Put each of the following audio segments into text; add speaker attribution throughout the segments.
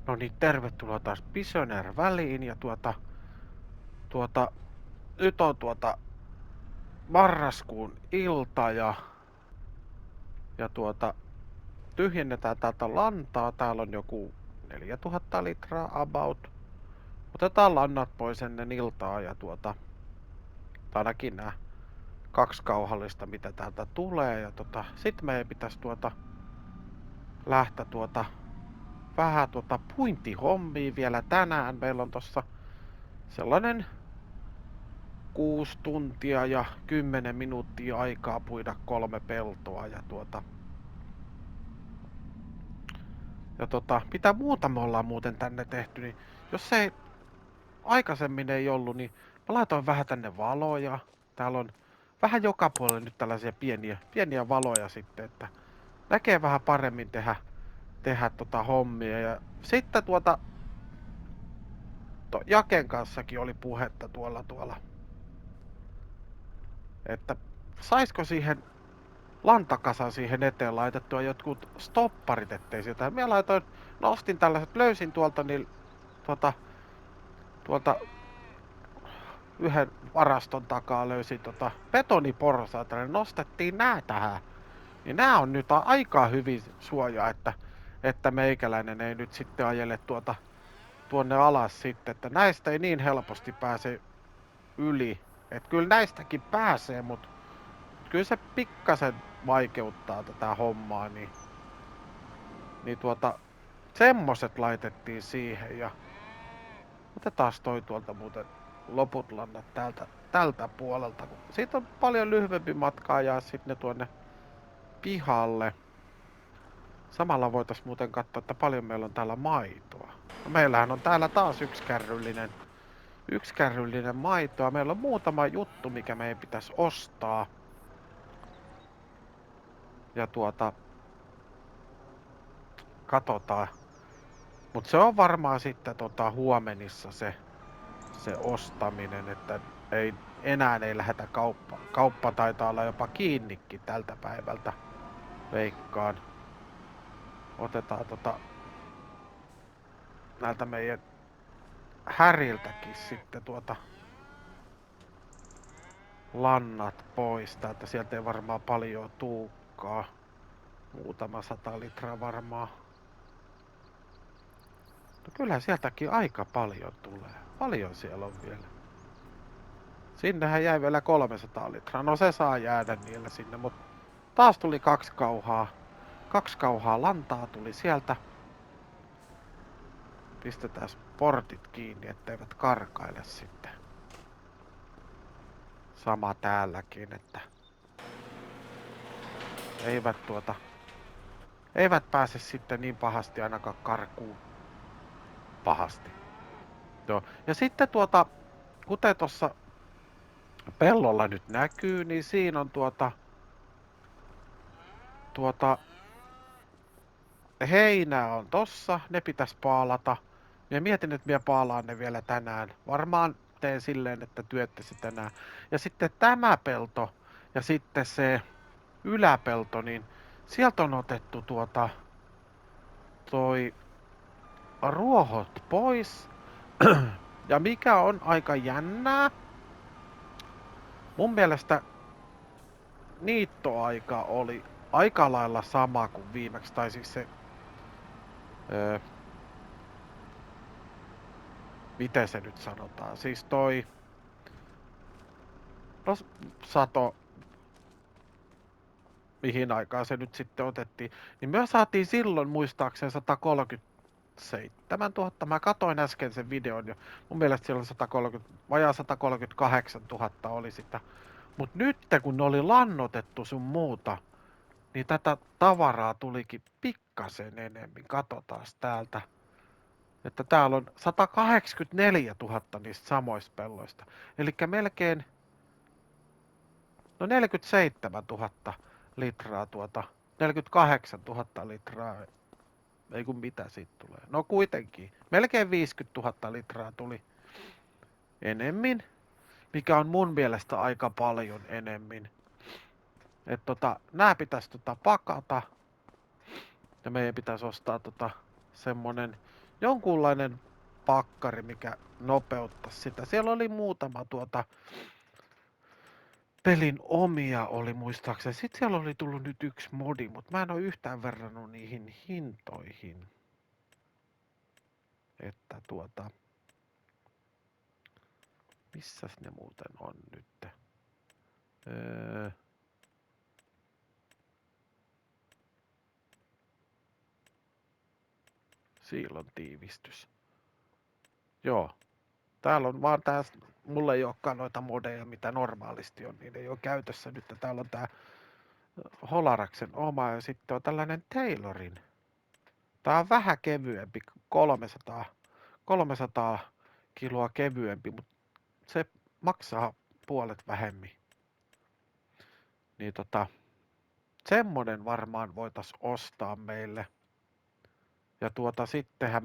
Speaker 1: No niin, tervetuloa taas Pisoner väliin ja tuota, nyt on marraskuun ilta ja tyhjennetään täältä lantaa. Täällä on joku 4000 litraa about. Otetaan lannat pois ennen iltaa ja tai ainakin nämä 2 kauhallista mitä täältä tulee ja sit meidän pitäisi lähteä vähän puintihommiin vielä tänään. Meillä on tossa sellainen 6 tuntia ja 10 minuuttia aikaa puida 3 peltoa mitä muuta me ollaan muuten tänne tehty, niin jos ei aikaisemmin ei ollut, niin mä laitoin vähän tänne valoja. Täällä on vähän joka puolella nyt tällaisia pieniä valoja sitten, että näkee vähän paremmin tehdä hommia. Ja sitten Jaken kanssakin oli puhetta tuolla, että saisiko siihen lantakasan siihen eteen laitettua jotkut stopparit, ettei sitä. Minä nostin tällaiset, löysin tuolta tuolta yhden varaston takaa löysin betoniporsaita, ja nostettiin nää tähän. Niin nää on nyt aika hyvin suojaa, että meikäläinen ei nyt sitten ajele tuonne alas sitten, että näistä ei niin helposti pääse yli. Että kyllä näistäkin pääsee, mutta kyllä se pikkasen vaikeuttaa tätä hommaa, niin semmoset laitettiin siihen ja otetaan toi tuolta muuten loput lannat tältä puolelta. Siitä on paljon lyhyempi matka ajaa sitten ne tuonne pihalle. Samalla voitais muuten katsoa, että paljon meillä on täällä maitoa. No meillähän on täällä taas yksiskärryllinen maitoa. Meillä on muutama juttu, mikä meidän pitäisi ostaa. Ja katsotaan. Mut se on varmaan sitten huomenissa se ostaminen, että enää ei lähdetä kauppaan. Kauppa taitaa olla jopa kiinnikin tältä päivältä, veikkaan. Otetaan näiltä meidän Häriltäkin sitten lannat pois. Täältä sieltä ei varmaan paljon tuukkaa. Muutama 100 litraa varmaan. No kyllä sieltäkin aika paljon tulee. Paljon siellä on vielä. Sinnehän jäi vielä 300 litraa. No se saa jäädä niillä sinne, mutta taas tuli 2 kauhaa. 2 kauhaa lantaa tuli sieltä. Pistetään portit kiinni, etteivät karkaile sitten. Sama täälläkin, että eivät pääse sitten niin pahasti ainakaan karkuun. Pahasti. Joo. Ja sitten kuten tuossa pellolla nyt näkyy, niin siinä on heinää on tossa, ne pitäisi paalata. Ja mietin, että minä paalaan ne vielä tänään. Varmaan teen silleen, että työtte se tänään. Ja sitten tämä pelto ja sitten se yläpelto, niin sieltä on otettu toi ruohot pois. Ja mikä on aika jännää, mun mielestä niittoaika oli aika lailla sama kuin viimeksi, tai siis se, miten se nyt sanotaan, siis no, sato, mihin aikaan se nyt sitten otettiin, niin me saatiin silloin muistaakseni 137 000. Mä katoin äsken sen videon ja mun mielestä siellä on vajaa 138 000 oli sitä. Mut nyt kun ne oli lannotettu sun muuta, niin tätä tavaraa tulikin pikkasen enemmän. Katsotaan täältä. Että täällä on 184 000 niistä samoista pelloista. Elikkä melkein 47 000 litraa 48 000 litraa. Ei kun mitä siitä tulee. No kuitenkin. Melkein 50 000 litraa tuli enemmän. Mikä on mun mielestä aika paljon enemmän. Että nää pitäisi pakata. Ja meidän pitäisi ostaa semmonen jonkunlainen pakkari, mikä nopeuttaisi sitä. Siellä oli muutama pelin omia oli muistaakseni. Sitten siellä oli tullut nyt yksi modi, mutta mä en ole yhtään verrannut niihin hintoihin. Että missäs ne muuten on nyt? Siilon tiivistys. Joo. Täällä on vaan tää, mulla ei olekaan noita modeja, mitä normaalisti on, niin ei ole käytössä nyt. Täällä on tää Holaraksen oma ja sitten on tällainen Taylorin. Tää on vähän kevyempi, 300 kiloa kevyempi, mutta se maksaa puolet vähemmin. Niin semmonen varmaan voitais ostaa meille. Ja sittenhän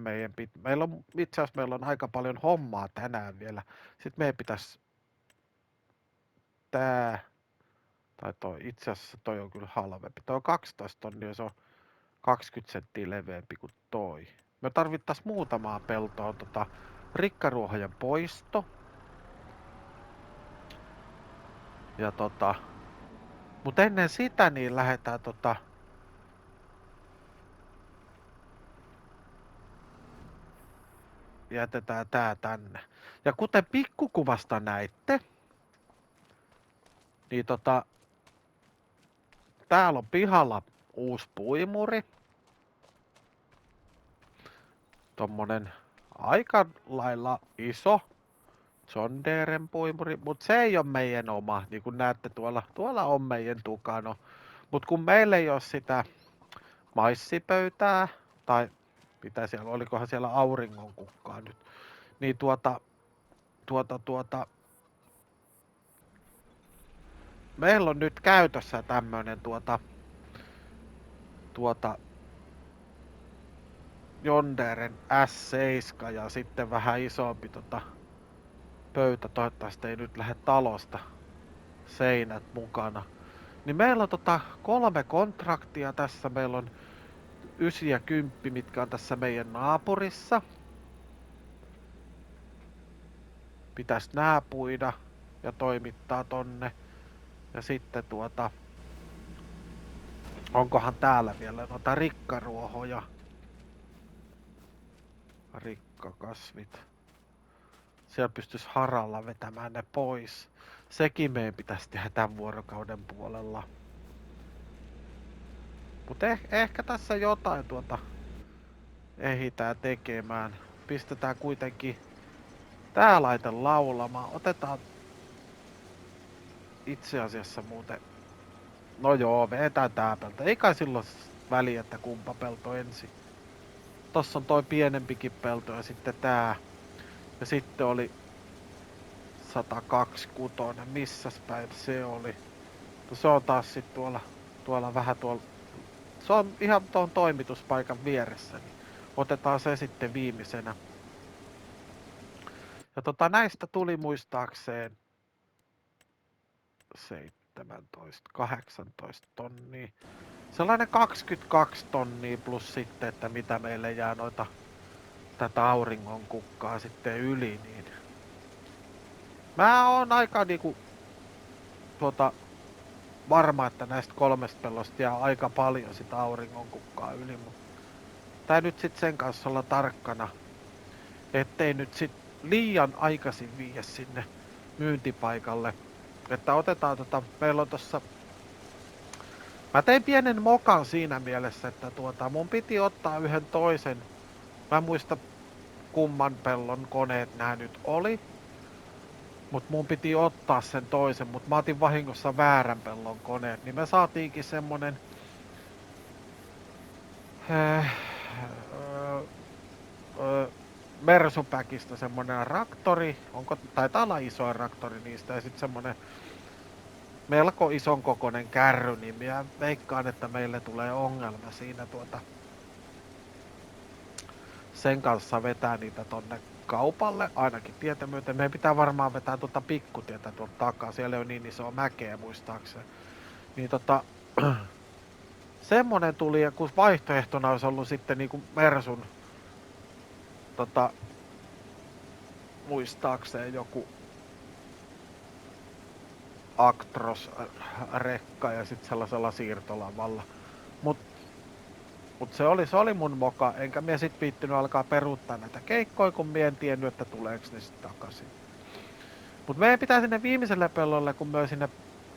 Speaker 1: meillä on, itse asiassa meillä on aika paljon hommaa tänään vielä. Sitten meidän pitäisi itse asiassa toi on kyllä halvempi. Toi on 12 tonnia, se on 20 senttiä leveämpi kuin toi. Me tarvittais muutamaa peltoa rikkaruohojen poisto. Ja mut ennen sitä niin lähdetään jätetään tää tänne. Ja kuten pikkukuvasta näitte, niin täällä on pihalla uusi puimuri. Tommonen aika lailla iso John Deeren puimuri, mutta se ei ole meidän oma, niin kuin näette tuolla on meidän tukano. Mutta kun meillä ei ole sitä maissipöytää, tai mitä siellä, olikohan siellä auringonkukkaa nyt, niin meillä on nyt käytössä tämmönen John Deeren S7 ja sitten vähän isompi pöytä, toivottavasti ei nyt lähde talosta seinät mukana. Niin meillä on 3 kontraktia tässä. Meillä on 9 ja 10, mitkä on tässä meidän naapurissa. Pitäis nää puida ja toimittaa tonne. Ja sitten onkohan täällä vielä noita rikkaruohoja? Rikkakasvit. Siellä pystyisi haralla vetämään ne pois. Sekin meidän pitäisi tehdä tämän vuorokauden puolella. Mutta ehkä tässä jotain ehditään tekemään. Pistetään kuitenkin tää laite laulamaan. Otetaan itse asiassa muuten. No joo, vetään tää pelto. Ei kai silloin väliä, että kumpa pelto ensin. Tossa on toi pienempikin pelto ja sitten tää. Ja sitten oli 126. Missäs päin se oli? No se on taas sit tuolla vähän tuolla. Se on ihan tuon toimituspaikan vieressä. Niin otetaan se sitten viimeisenä. Ja näistä tuli muistaakseen 17, 18 tonnia. Sellainen 22 tonnia plus sitten, että mitä meille jää tätä auringon kukkaa sitten yli, niin mä oon aika niinku varma, että näistä 3 pellosta jää aika paljon sitä auringon kukkaa yli, mutta tää nyt sit sen kanssa olla tarkkana, ettei nyt sit liian aikaisin viiä sinne myyntipaikalle. Että otetaan meillä on tossa. Mä tein pienen mokan siinä mielessä, että mun piti ottaa yhden toisen. Mä en muista kumman pellon koneet nää nyt oli. Mut mun piti ottaa sen toisen, mut mä otin vahingossa väärän pellon koneet. Niin me saatiinkin semmonen Mersupäkistä semmonen traktori, taitaa olla isoin traktori niistä, ja sit semmonen melko ison kokoinen kärry, niin minä veikkaan, että meille tulee ongelma siinä sen kanssa vetää niitä tonne kaupalle, ainakin tietä myöten. Meidän pitää varmaan vetää pikkutietä tuolta takaa, siellä on niin iso mäkeä muistaakseni. Niin semmonen tuli, ja kun vaihtoehtona olisi ollut sitten niinku Mersun muistaakseen joku Actros-rekka ja sitten sellaisella siirtolavalla. Mut se oli mun moka, enkä mie sit viittynyt alkaa peruuttaa näitä keikkoja, kun mie en tiennyt, että tuleeks ne sit takaisin. Mut meidän pitää sinne viimeiselle pellolle, kun me sinne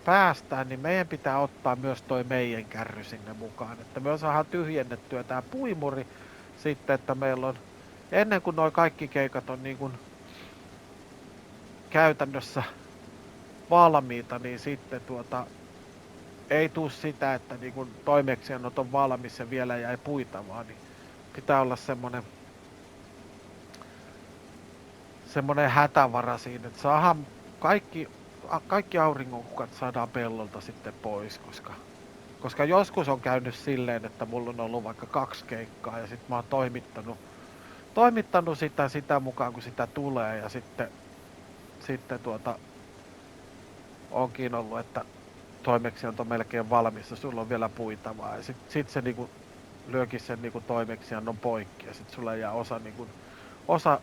Speaker 1: päästään, niin meidän pitää ottaa myös toi meidän kärry sinne mukaan. Että me saadaan tyhjennettyä tää puimuri sitten, että meillä on, ennen kuin noi kaikki keikat on niin kuin käytännössä valmiita, niin sitten ei tuu sitä, että niin kun toimeksiannot on valmis ja vielä jäi puitavaa, niin pitää olla semmonen hätävara siinä, että saadaan kaikki auringonkukat saadaan pellolta sitten pois, koska joskus on käynyt silleen, että mulla on ollut vaikka 2 keikkaa ja sitten mä oon toimittanut sitä mukaan kun sitä tulee ja sitten onkin ollut, että toimeksianto on melkein valmis ja sulla on vielä puitavaa ja sit se niinku lyökin sen niinku toimeksiannon poikki ja sit sulla jää osa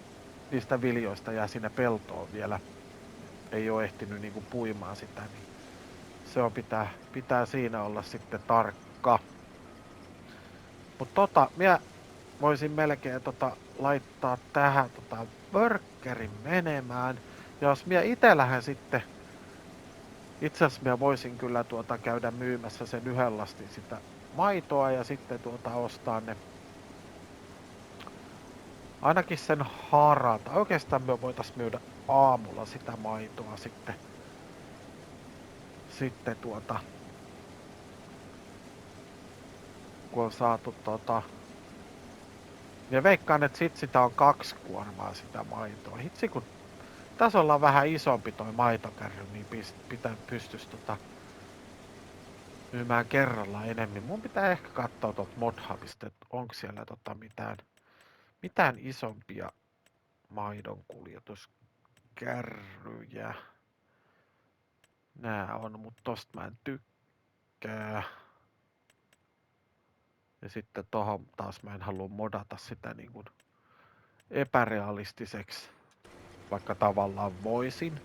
Speaker 1: niistä viljoista jää sinne peltoon vielä. Ei oo ehtinyt niinku puimaan sitä, niin se on pitää siinä olla sitten tarkka. Mut minä voisin melkein laittaa tähän burgerin menemään. Ja jos minä ite lähden sitten, itse asiassa minä voisin kyllä käydä myymässä sen 1 lastin sitä maitoa ja sitten ostaa ne ainakin sen harata. Oikeastaan me voitais myydä aamulla sitä maitoa sitten kun on saatu ja veikkaan, että sit sitä on 2 kuormaa sitä maitoa. Hitsi kun tässä ollaan vähän isompi toi maitokärry, niin pystyis myymään kerralla enemmän. Mun pitää ehkä katsoa tuolta Modhubista, että onko siellä mitään isompia maidonkuljetuskärryjä. Nää on, mutta tosta mä en tykkää. Ja sitten tohon taas mä en halua modata sitä niin kuin epärealistiseksi, vaikka tavallaan voisin.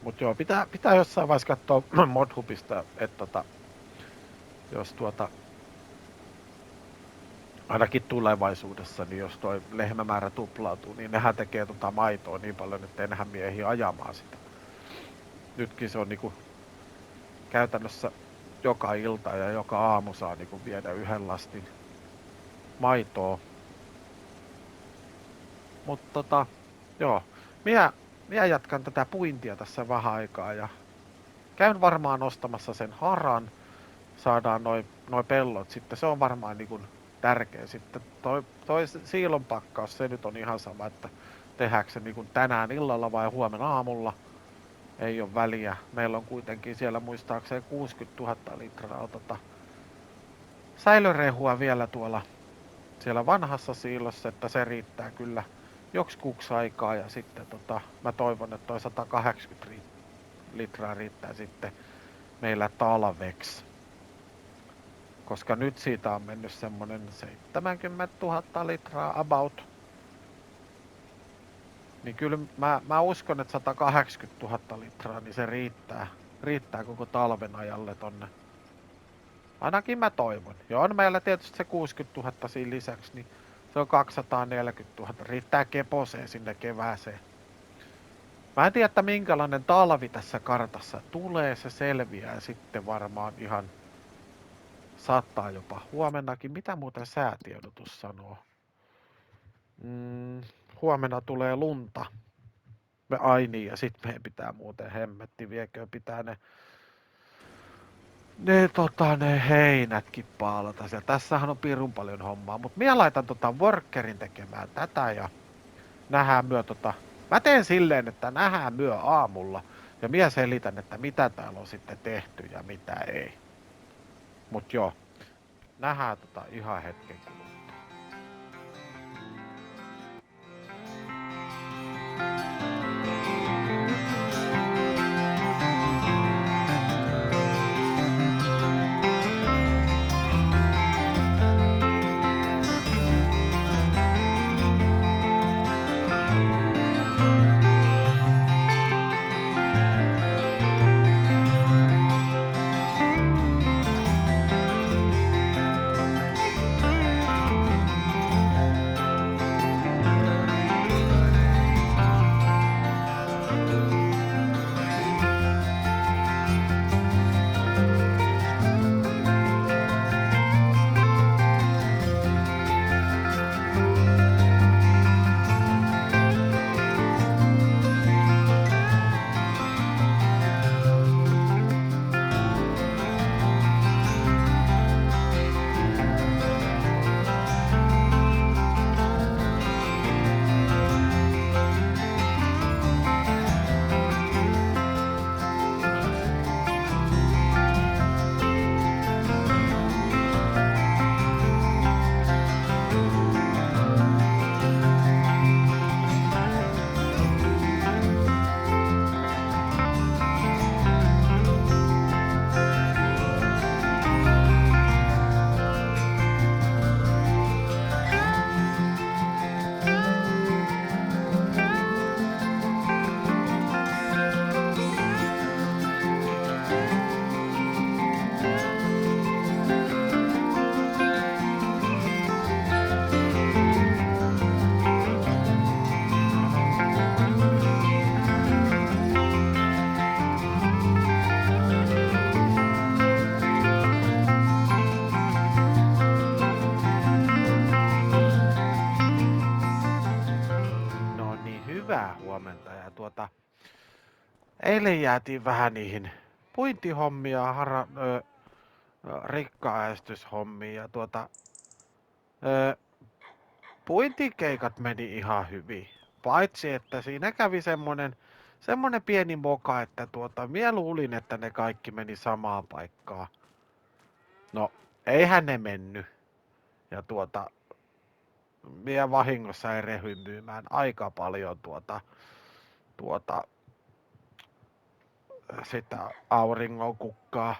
Speaker 1: Mut joo, pitää jossain vaiheessa katsoa Modhubista, että jos ainakin tulevaisuudessa, niin jos toi lehmämäärä tuplautuu, niin nehän tekee maitoa niin paljon, että ei nehän miehiä ajamaan sitä. Nytkin se on niinku käytännössä joka ilta ja joka aamu saa niinku viedä 1 lastin maitoa. Mutta joo, minä jatkan tätä puintia tässä vähän aikaa ja käyn varmaan ostamassa sen haran. Saadaan noi pellot sitten, se on varmaan niinku tärkeä sitten. Toi siilon pakkaus, se nyt on ihan sama, että tehdäänkö se niinku tänään illalla vai huomenna aamulla. Ei ole väliä. Meillä on kuitenkin siellä muistaakseen 60 000 litraa säilörehua vielä siellä vanhassa siilossa, että se riittää kyllä joksikuuksi aikaa ja sitten mä toivon, että toi 180 litraa riittää sitten meillä talveksi. Koska nyt siitä on mennyt semmonen 70 000 litraa about. Niin kyllä mä uskon, että 180 000 litraa, niin se riittää koko talven ajalle tonne. Ainakin mä toivon. Ja on meillä tietysti se 60 000 siinä lisäksi, niin se on 240 000. Riittää keposeen sinne kevääseen. Mä en tiedä, että minkälainen talvi tässä kartassa tulee. Se selviää sitten varmaan ihan saattaa jopa huomennakin. Mitä muuten säätiedotus sanoo? Huomenna tulee lunta. Niin, ja sit meidän pitää muuten hemmetti vieköön pitää ne heinätkin paalata. Ja tässähän on pirun paljon hommaa, mut minä laitan workerin tekemään tätä ja nähdään myö mä teen silleen, että nähdään myö aamulla ja minä selitän, että mitä täällä on sitten tehty ja mitä ei. Mut joo, nähdään ihan hetken kuluttua. huomenta. Ja eilen jäätiin vähän niihin puintihommia, rikkaäestyshommiin ja ö, puintikeikat meni ihan hyvin. Paitsi, että siinä kävi semmonen pieni moka, että mie luulin, että ne kaikki meni samaan paikkaan. No, eihän ne mennyt. Ja mie vahingossa erehyin myymään aika paljon sitä auringon kukkaa.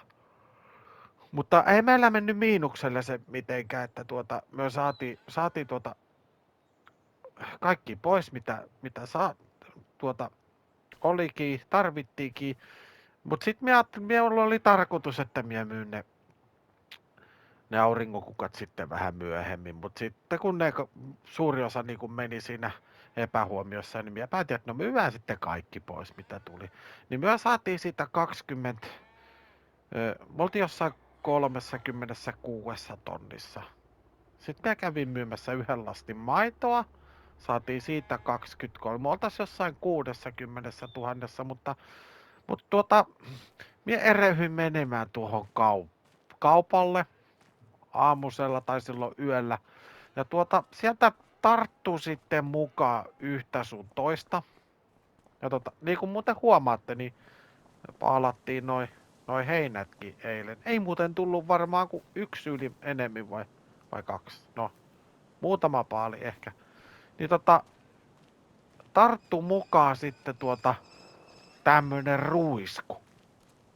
Speaker 1: Mutta ei meillä mennyt miinukselle se mitenkään, että me saatiin kaikki pois, mitä olikin, tarvittiinkin. Mut sit minulla oli tarkoitus, että mie myyn ne auringonkukat sitten vähän myöhemmin. Mut sitten kun ne suuri osa niin kun meni siinä epähuomiossa, niin minä päätin, että no myydään sitten kaikki pois, mitä tuli. Niin me saatiin siitä 20, me oltiin jossain 36 tonnissa. Sitten mä kävin myymässä yhden lastin maitoa. Saatiin siitä 23. Me oltais jossain 60 000, mutta minä erehdyin menemään tuohon kaupalle aamusella tai silloin yöllä. Ja sieltä tarttuu sitten mukaan yhtä sun toista. Ja niin kuin muuten huomaatte, niin paalattiin noi heinätkin eilen. Ei muuten tullut varmaan kuin yksi yli enemmän vai kaksi. No, muutama paali ehkä. Niin tarttu mukaan sitten tämmönen ruisku.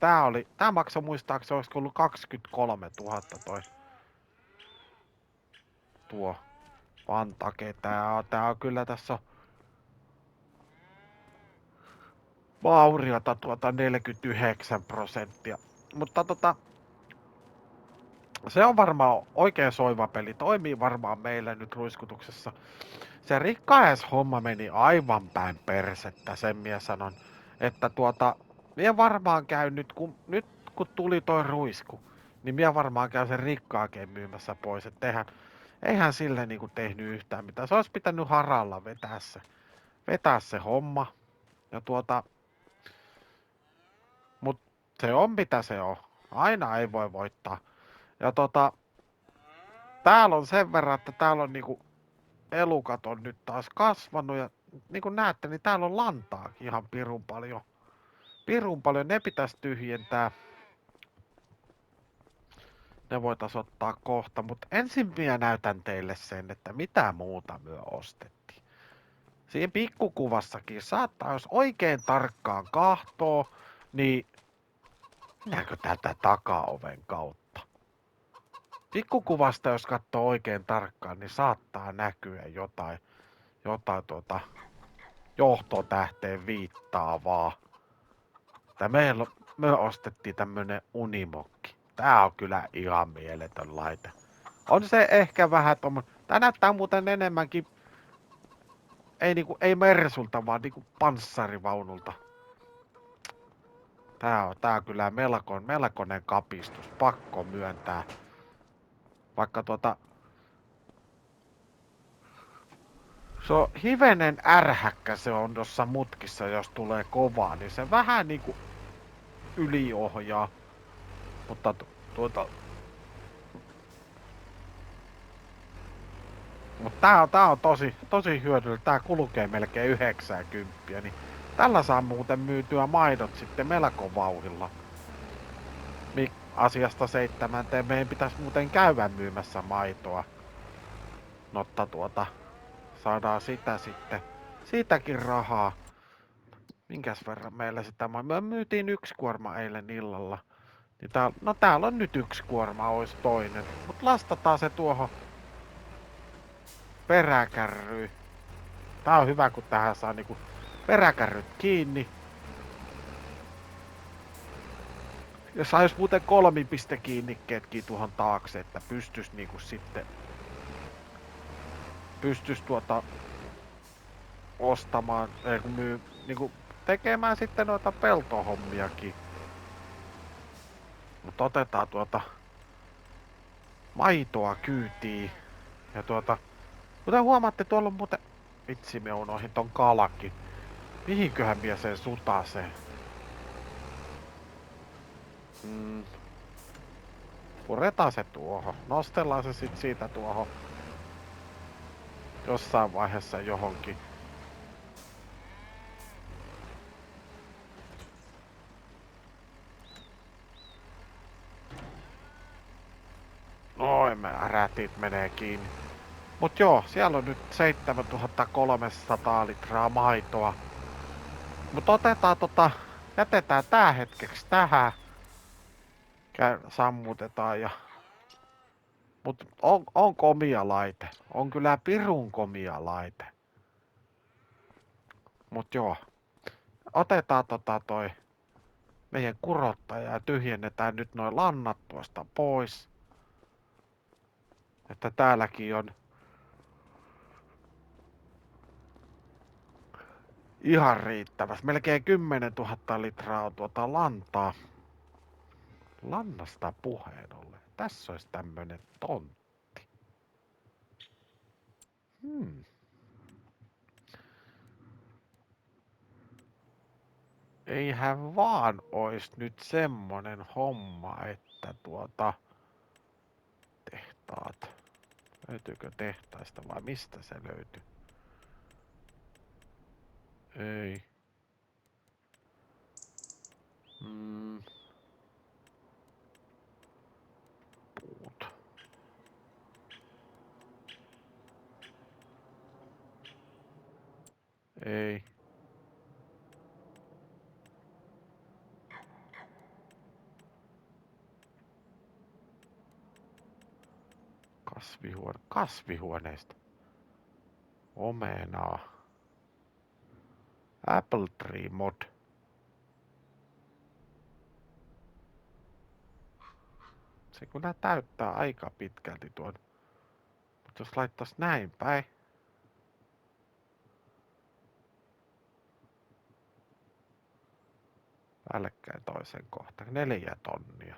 Speaker 1: Tää maksoi muistaakseni olisiko ollut 23 000 tuo Pantake. Tää on kyllä tässä vauriota 49%. Mutta se on varmaan oikein soiva peli. Toimii varmaan meille nyt ruiskutuksessa. Se rikkaes-homma meni aivan päin persettä, sen mie sanon. Että mie varmaan käyn nyt kun tuli toi ruisku, niin mie varmaan käyn sen rikkaakeen myymässä pois. Et eihän sille niinku tehnyt yhtään mitään. Se olisi pitänyt haralla vetää se homma. Ja mut se on mitä se on. Aina ei voi voittaa. Ja täällä on sen verran, että täällä on niinku elukat on nyt taas kasvanut ja niin kuin näette, niin täällä on lantaakin ihan pirun paljon. Pirun paljon, ne pitäisi tyhjentää. Ne voitais ottaa kohta, mutta ensin minä näytän teille sen, että mitä muuta myö ostettiin. Siinä pikkukuvassakin saattaa, jos oikein tarkkaan kahtoo, niin näkö tätä takaoven kautta. Pikkukuvasta, jos katsoo oikein tarkkaan, niin saattaa näkyä jotain johtotähteen viittaavaa. Me ostettiin tämmönen unimokki. Tää on kyllä ihan mieletön laite. On se ehkä vähän tää näyttää muuten enemmänkin ei Mersulta, vaan niinku panssarivaunulta. Tää on kyllä melkoinen kapistus, pakko myöntää. Vaikka se on hivenen ärhäkkä se on tuossa mutkissa, jos tulee kovaa, niin se vähän niinku yliohjaa. Mutta Mutta tää on tosi hyödyllinen. Tää kulkee melkein 90, niin tällä saa muuten myytyä maidot sitten melko vauhilla. Asiasta 7. Meidän pitäisi muuten käydä myymässä maitoa. Notta saadaan sitä sitten. Siitäkin rahaa. Minkäs verran meillä sitä me myytiin 1 kuorma eilen illalla. Niin täällä on nyt 1 kuorma, ois toinen. Mut lastataan se tuohon peräkärryyn. Tää on hyvä, kun tähän saa niinku peräkärryt kiinni. Ja sais muuten 3-pistekiinnikkeetkin tuohon taakse, että pystys niinku sitten ostamaan, niinku tekemään sitten noita peltohommiakin. Mutta otetaan maitoa kyytiin. Ja kuten huomaatte, tuolla on muuten... Vitsi, me unohdin ton kalakin. Mihinköhän mie sen sutaseen? Puretaan se tuohon. Nostellaan se sit siitä tuohon. Jossain vaiheessa johonkin. Noin, me rätit menee kiinni. Mut joo, siellä on nyt 7300 litraa maitoa. Mut otetaan jätetään tää hetkeksi tähän. Sammutetaan ja... Mut on komia laite. On kyllä pirun komia laite. Mut joo. Otetaan toi meidän kurottaja ja tyhjennetään nyt noin lannat tuosta pois. Että täälläkin on ihan riittävästi. Melkein 10 000 litraa on lantaa. Lannasta puheen ollen. Tässä olisi tämmönen tontti. Eihän vaan ois nyt semmonen homma, että tehtaat. Löytyykö tehtaista vai mistä se löytyy? Ei. Puut. Ei. Kasvihuoneesta. Omenaa. Apple Tree Mod. Se kyllä täyttää aika pitkälti tuon. Mutta jos laittais näin päin. Päällekkäin toisen kohtaan. 4 tonnia.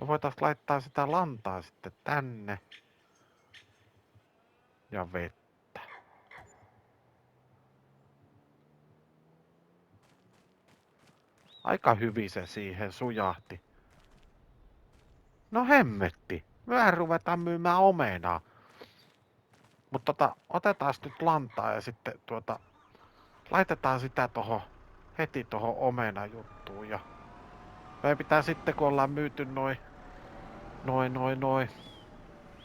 Speaker 1: Me voitais laittaa sitä lantaa sitten tänne. Ja vettä. Aika hyvin se siihen sujahti. No hemmetti. Myöhän ruvetaan myymään omenaa. Mutta otetaan nyt lantaa ja sitten laitetaan sitä heti tohon omenajuttuun. Ja meidän pitää sitten kun ollaan myyty noin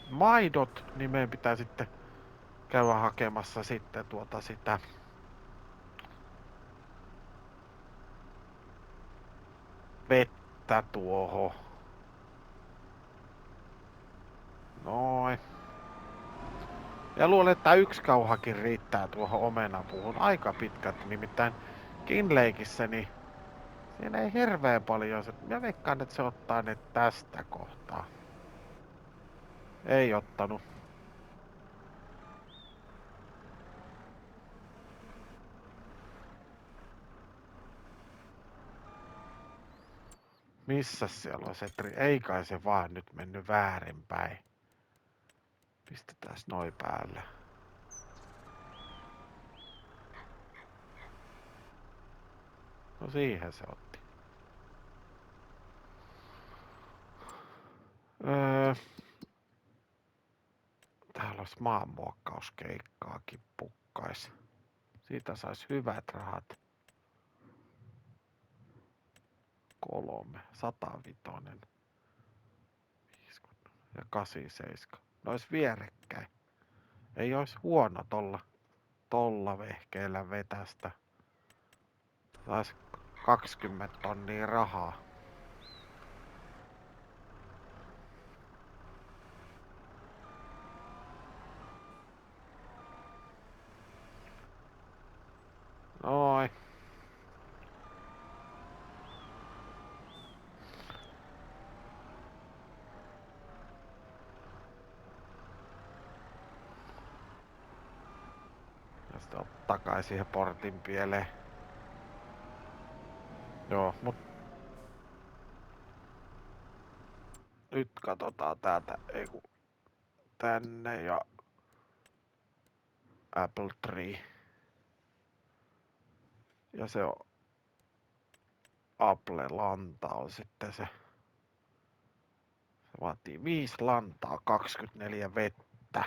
Speaker 1: maidot, niin meidän pitää sitten käydä hakemassa sitten sitä vettä tuohon. Noin. Ja luulen, että yksi kauhakin riittää tuohon omenapuuhun aika pitkälti. Nimittäin Kinleikissä, niin siinä ei hirveän paljon. Mä veikkaan, että se ottaa ne tästä kohtaa. Ei ottanut. Missä siellä on se Ei kai se vaan nyt mennyt väärinpäin. Pistetään noin päälle. No siihen se otti. Täällä olisi maanmuokkauskeikkaakin pukkais. Siitä sais hyvät rahat. 3, 105, 50 ja 87. Ne ois vierekkäin. Ei ois huono tolla vehkeellä vetästä. Sais 20 tonnia rahaa. Noin. Ja sitten takaisin siihen portin pieleen. Joo, mut nyt katsotaan täältä, tänne ja Apple Tree. Ja se on Apple-lanta on sitten se. Se vaatii 5 lantaa, 24 vettä.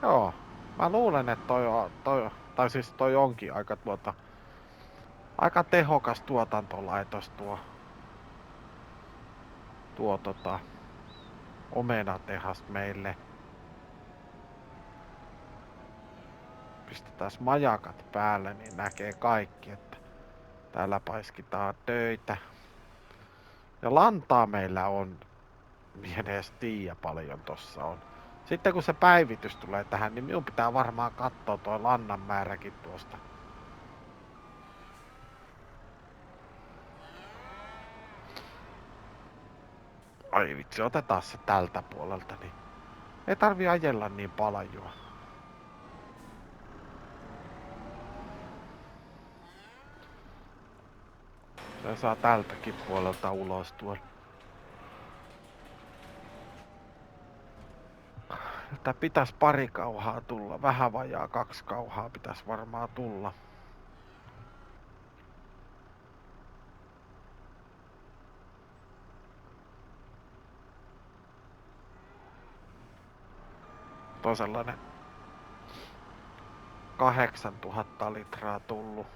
Speaker 1: Joo, mä luulen, että toi onkin aika tehokas tuotantolaitos tuo omenatehas meille. Pistetään majakat päälle, niin näkee kaikki, että täällä paiskitaan töitä. Ja lantaa meillä on, en edes tiedä paljon tossa on. Sitten kun se päivitys tulee tähän, niin minun pitää varmaan katsoa tuo lannan määräkin tuosta. Ai vitsi, otetaan se tältä puolelta, niin ei tarvi ajella niin paljon. Se saa tältäkin puolelta ulos tuolla. Että pitäis pari kauhaa tulla, vähän vajaa 2 kauhaa pitäis varmaan tulla. Tuo sellainen 8000 litraa tullut.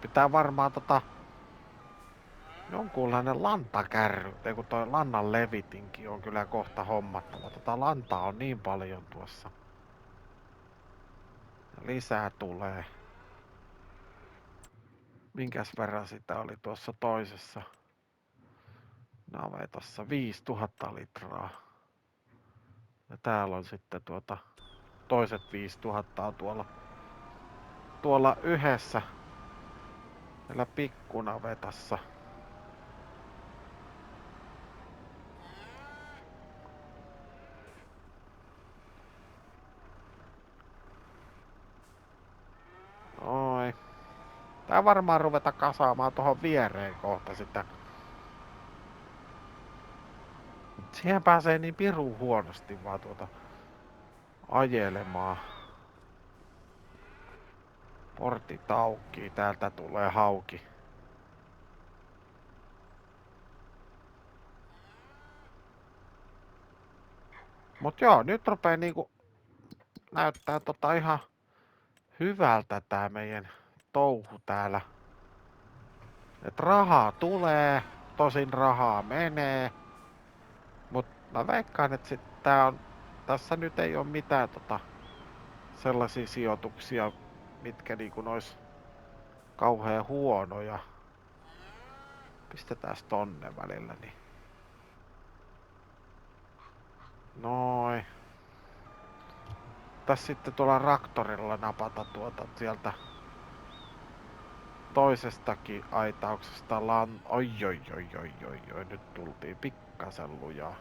Speaker 1: Pitää varmaan jonkunlainen lantakärry, kun toi lannan levitinkin on kyllä kohta hommattava. Lantaa on niin paljon tuossa. Lisää tulee. Minkäs verran sitä oli tuossa toisessa navetassa? 5000 litraa. Ja täällä on sitten toiset 5000 on tuolla yhdessä. Siellä pikkunavetassa. Oi. Tää varmaan ruveta kasaamaan tuohon viereen kohta sitä. Siihen pääsee niin pirun huonosti vaan ajelemaan. Portit auki, täältä tulee hauki. Mut joo, nyt rupee niinku näyttää ihan hyvältä tää meidän touhu täällä. Et rahaa tulee, tosin rahaa menee. Mut mä veikkaan, että tässä nyt ei oo mitään sellaisia sijoituksia, mitkä niinku ois kauhean huonoja. Pistetääs tonne välillä niin. Noin. Tässä sitten tuolla traktorilla napata sieltä toisestakin aitauksesta oi, nyt tultiin pikkasen lujaa.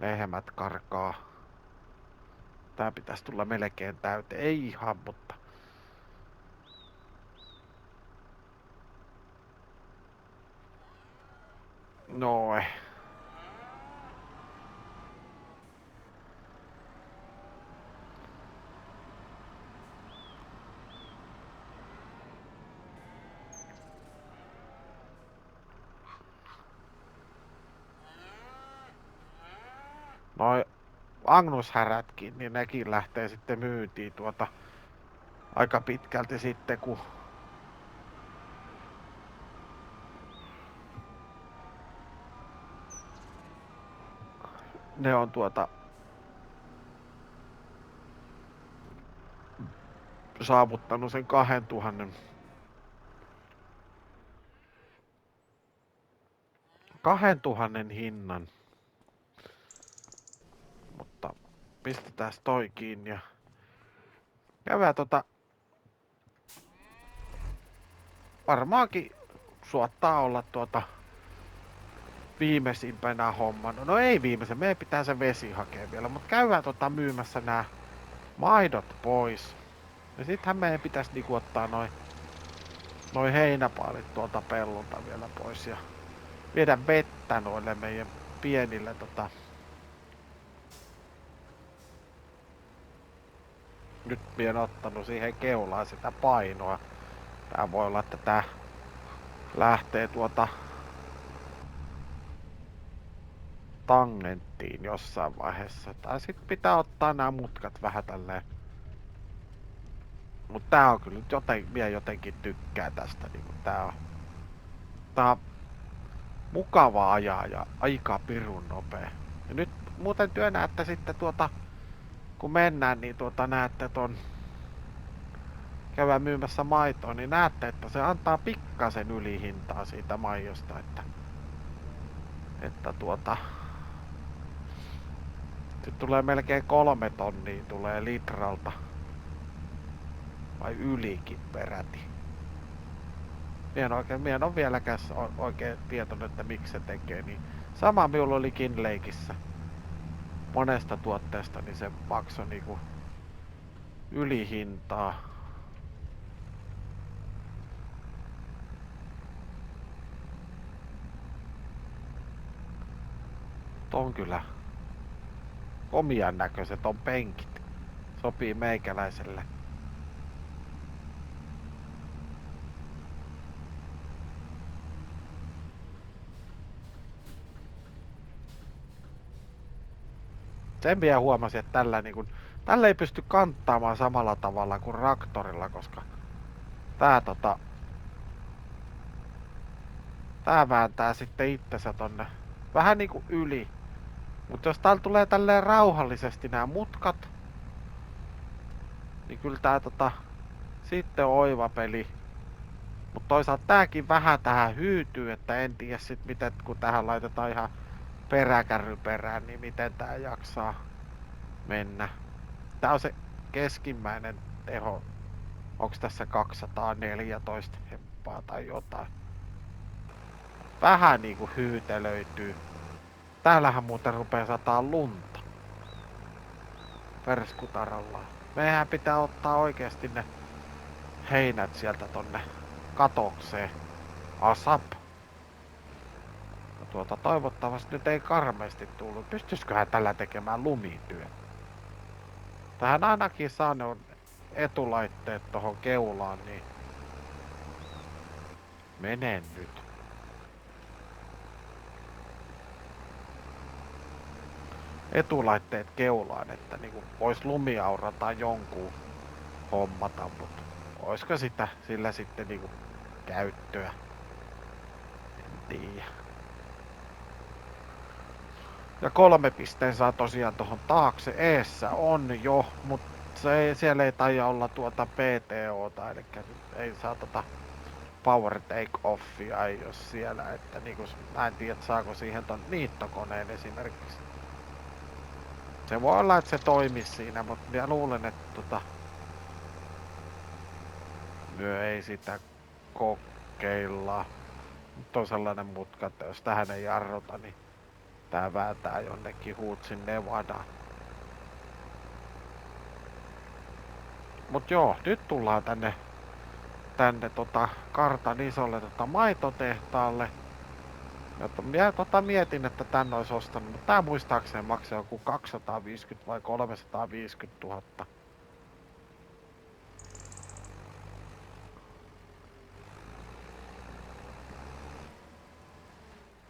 Speaker 1: Lehmät karkaa. Tää pitäis tulla melkein täyteen, ei ihan, mutta noin. Noi Agnushärätkin, niin nekin lähtee sitten myyntiin aika pitkälti sitten, kun ne on saavuttanut sen 2000 hinnan. Mutta pistetään toi kiinni ja käydään varmaankin suottaa olla viimeisimpänä homman. No ei viimeisen, meidän pitää se vesi hakea vielä, mutta käydään myymässä nämä maidot pois. Ja sittenhän meidän pitäisi niinku ottaa noi heinäpaalit tuolta pellolta vielä pois ja viedä vettä noille meidän pienille nyt minä en ottanut siihen keulaan sitä painoa. Tää voi olla, että tää lähtee tangenttiin jossain vaiheessa. Tai sit pitää ottaa nämä mutkat vähän tälleen. Mut tää on kyllä minä jotenkin tykkää tästä. Niinku tää on mukava ajaa ja aika pirun nopea. Ja nyt muuten työ näette sitten kun mennään, niin näette ton käydään myymässä maitoa, niin näette, että se antaa pikkasen ylihintaa siitä maijosta, että sit tulee melkein 3 tonnia tulee litralta. Vai ylikin peräti. Mien on vieläkään oikein tietoinen, että miksi se tekee niin. Sama minulla oli Kinleikissä. Monesta tuotteesta, niin se maksoi niinku ylihintaa. On kyllä komian näköiset on penkit. Sopii meikäläiselle. Sen vielä huomasin, että tällä ei pysty kanttaamaan samalla tavalla kuin traktorilla, koska tää vääntää sitten itsensä tonne vähän niinku yli. Mutta jos täällä tulee tälleen rauhallisesti nämä mutkat, niin kyllä tää sitten on oiva peli. Mutta toisaalta tääkin vähän tähän hyytyy, että en tiedä sit miten, kun tähän laitetaan ihan peräkärry perään, niin miten tää jaksaa mennä. Tää on se keskimmäinen teho. Onks tässä 214 hemppaa tai jotain? Vähän niinku hyytelöityy. Täällähän muuten rupee sataa lunta. Perskutarallaan. Meidän pitää ottaa oikeesti ne heinät sieltä tonne katokseen. Asap. Toivottavasti nyt ei karmeasti tullut. Pystyisiköhän tällä tekemään lumityö? Tähän ainakin saa ne etulaitteet tohon keulaan, niin mene nyt. Etulaitteet keulaan, että niinku vois lumiaurata jonkun hommata, mutta oisko sillä sitten niinku käyttöä? En tiedä. Ja 3 pisteen saa tosiaan tohon taakse. Eessä on jo, mutta siellä ei taida olla PTOta, eli ei saa power take offia ei jos siellä, että niinku, mä en tiedä saako siihen ton niittokoneen esimerkiksi. Se voi olla, että se toimisi siinä, mutta minä luulen, että myö ei sitä kokeilla. Nyt on sellainen mutka, että jos tähän ei jarruta, niin tää vääntää jonnekin Huutsin Nevadaan. Mut joo, nyt tullaan tänne kartan isolle maitotehtaalle. Ja mietin, että tän ois ostanut, mutta tää muistaakseni maksaa joku 250 vai 350 000.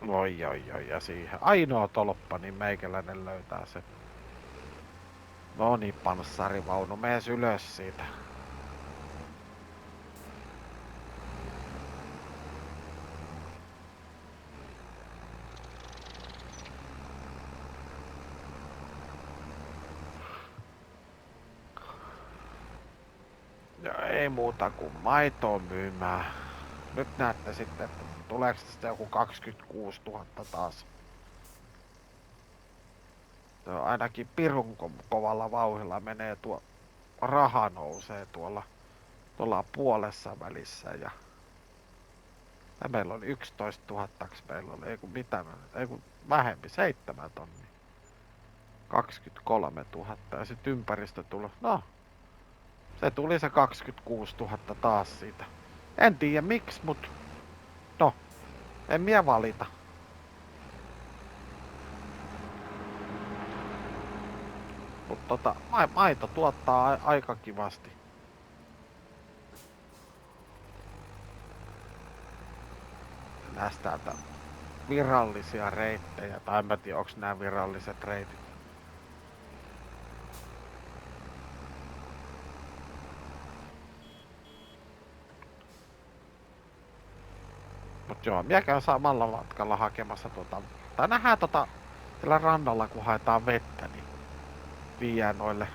Speaker 1: Oi, ja siihen ainoa tolppa, niin meikäläinen löytää se. No niin, panssarivaunu, mees ylös siitä. Ja ei muuta kuin maitoa myymään. Nyt näette sitten, että tuleeko tästä joku 26 000 taas. Ainakin pirun kovalla vauhdilla menee raha nousee tuolla puolessa välissä ja Ja meillä oli 11 000, meillä oli, ei kun vähempi, 7 tonnia. 23 000 ja sitten ympäristötulo. No, se tuli se 26 000 taas siitä. En tiedä miksi, mut no, en minä valita. Mut maito tuottaa aika kivasti. Näistä täältä virallisia reittejä, tai en mä tiedä onks nää viralliset reitit. Mut joo, minä käyn samalla matkalla hakemassa tai nähdään siellä rannalla kun haetaan vettä, niin viiään noille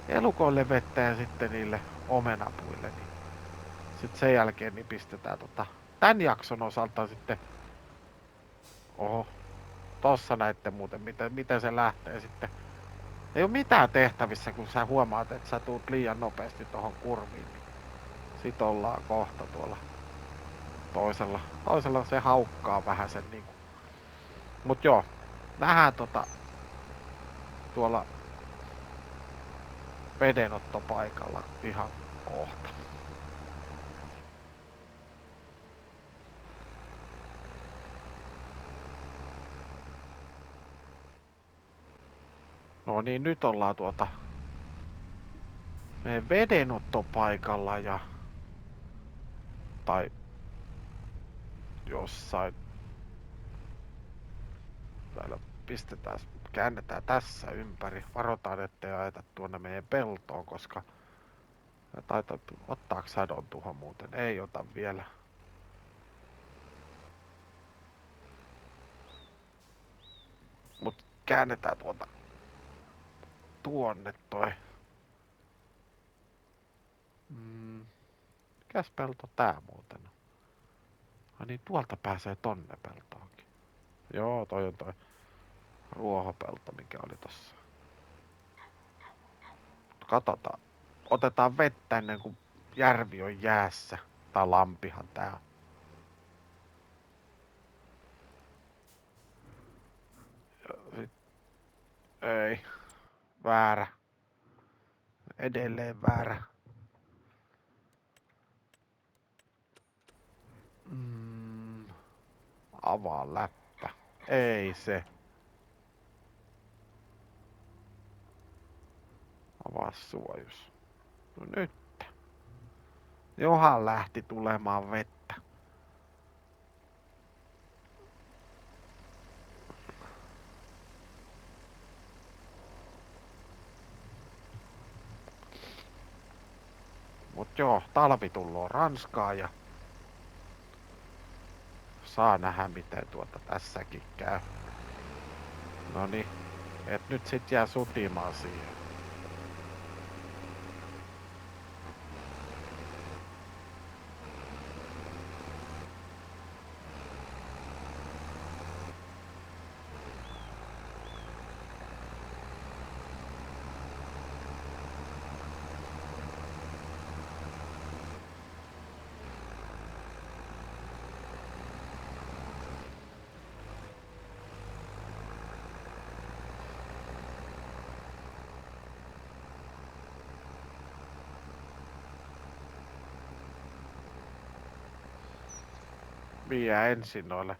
Speaker 1: elukoille vettä ja sitten niille omenapuille, niin sitten sen jälkeen niin pistetään tän jakson osalta sitten, oho, tossa näitte muuten miten se lähtee sitten. Ei oo mitään tehtävissä kun sä huomaat, että sä tuut liian nopeasti tohon kurviin, niin sit ollaan kohta tuolla toisella se haukkaa vähän sen niinku. Mut joo, nähdään tuolla vedenottopaikalla ihan kohta. No niin, nyt ollaan meidän vedenottopaikalla tai jossain. Täällä käännetään tässä ympäri. Varotaan ettei ajeta tuonne meidän peltoon, koska ottaako sadon tuho muuten? Ei ota vielä. Mut käännetään tuonne toi. Mikäs pelto tää muuten on? Ai niin, tuolta pääsee tonne peltoonkin. Joo, toi on toi ruohopelto, mikä oli tossa. Katsotaan. Otetaan vettä ennen kuin järvi on jäässä. Tai lampihan tää on. Ei. Väärä. Edelleen väärä. Avaa läppä. Ei se. Avaa suojus. No nyt. Johan lähti tulemaan vettä. Mut joo, talvi tulloo Ranskaan ja saa nähdä miten tässäkin käy. Noniin, et nyt sit jää sutimaan siihen. Vie ensin noille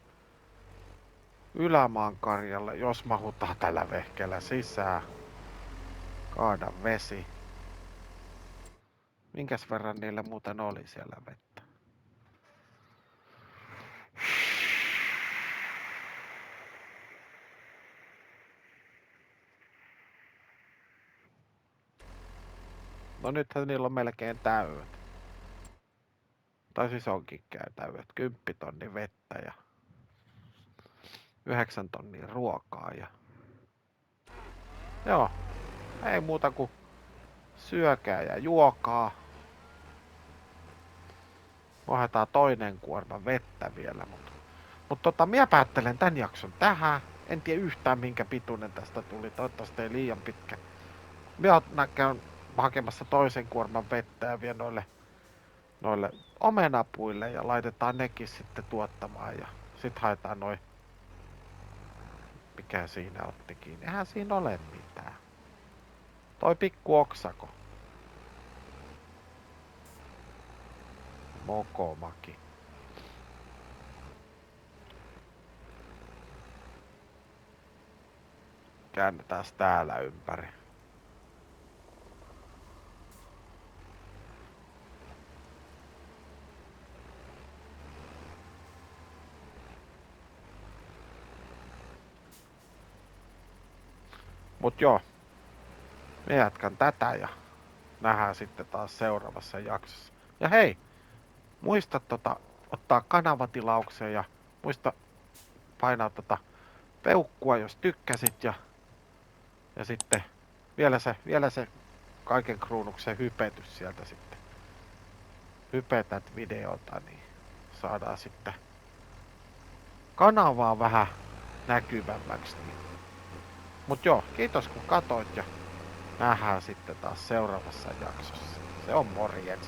Speaker 1: ylämaan karjalle, jos mahutaan tällä vehkeellä sisään. Kaada vesi. Minkäs verran niillä muuten oli siellä vettä? No nythän niillä on melkein täydet. Tai siis onkin täydet. 10 tonnia vettä ja 9 tonnia ruokaa ja... Joo, ei muuta kuin syökää ja juokaa. Ohjataan toinen kuorma vettä vielä, mutta minä päättelen tän jakson tähän. En tiedä yhtään minkä pituinen tästä tuli, toivottavasti ei liian pitkä. Minä käyn hakemassa toisen kuorman vettä ja vien noille noille omenapuille ja laitetaan nekin sitten tuottamaan ja sit haetaan noin, mikä siinä otti kiinni. Eihän siinä ole mitään. Toi pikku oksako. Mokomaki. Käännetään täällä ympäri. Mut joo, me jatkan tätä ja nähdään sitten taas seuraavassa jaksossa. Ja hei, muista ottaa kanavatilauksia ja muista painaa peukkua, jos tykkäsit ja sitten vielä se kaiken kruunuksen hypetys sieltä sitten. Hypetät videota, niin saadaan sitten kanavaa vähän näkyvämmäksi. Mut joo, kiitos kun katoit ja nähdään sitten taas seuraavassa jaksossa. Se on morjens.